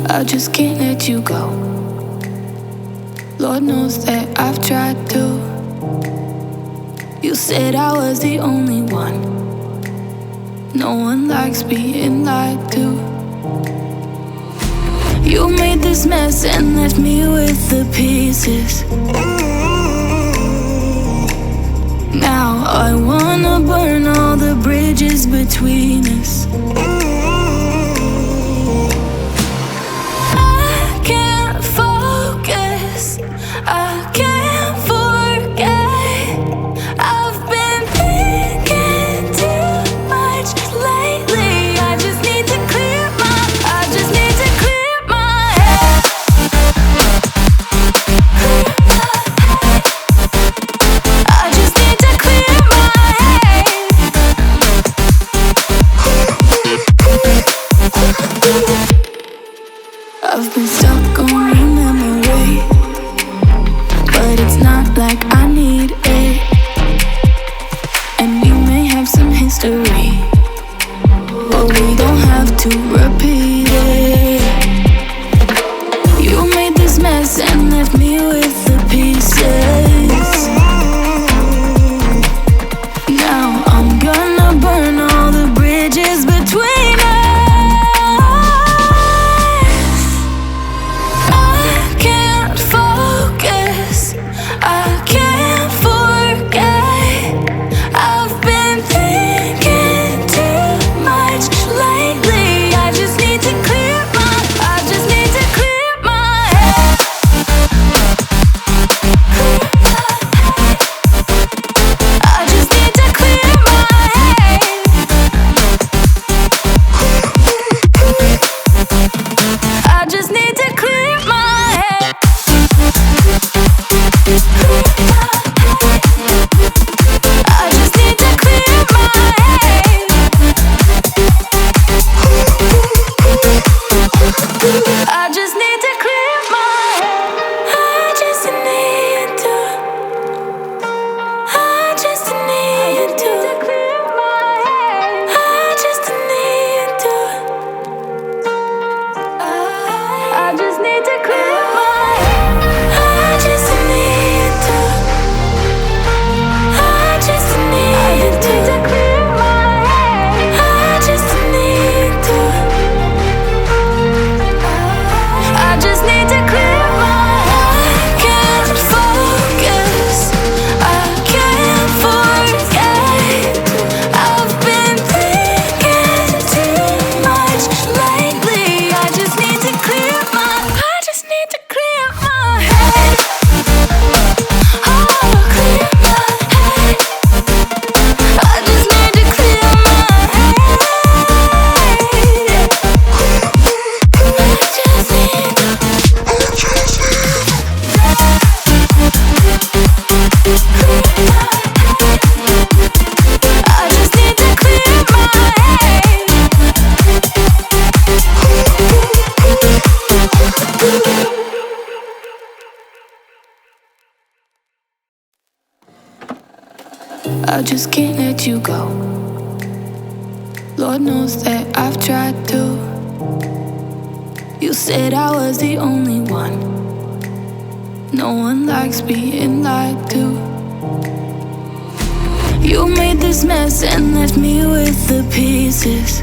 I just can't let you go. Lord knows that I've tried to. You said I was the only one. No one likes being lied to. You made this mess and left me with the pieces. Now I wanna burn all the bridges between us. I can't focus, I can't forget. I've been thinking too much lately. I just need to clear my head. I just need to clear my head. I've been stuck on your memory, but it's not like I need it. And we may have some history, but we don't have to repeat it. You made this mess and left me with the pieces. Now I'm gonna burn all the bridges between us. I can't focus, I can't forget. I've been thinking too much lately. I just need to clear my head. I just need to clear my head. I just need to clear my head. I just need to clear my head. I just need to clear my head. I just need to. I just need to clear my head. I just need to. I just need to clear my head. I just need to. I just need to clear my head. I just need to. I just need to clear my head. I can't focus, I can't forget. I've been thinking too much lately. I just need to clear my head. Oh, clear my head. I just need to clear my head. I just need to clear my head. I just can't let you go. Lord knows that I've tried to. You said I was the only one. No one likes being lied to. You made this mess and left me with the pieces.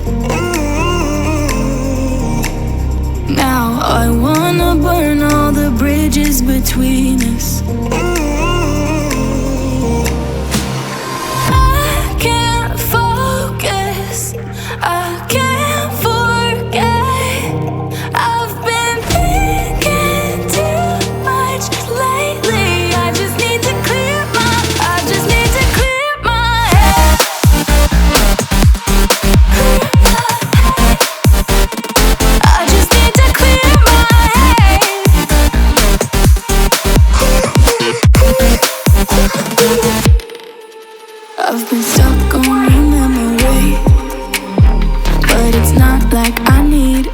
Now I wanna burn all the bridges between us. I can't focus, I can't forget. I've been thinking too much lately. I just need to clear my head. I just need to clear my head. I've been stuck on your memory, but it's not like I need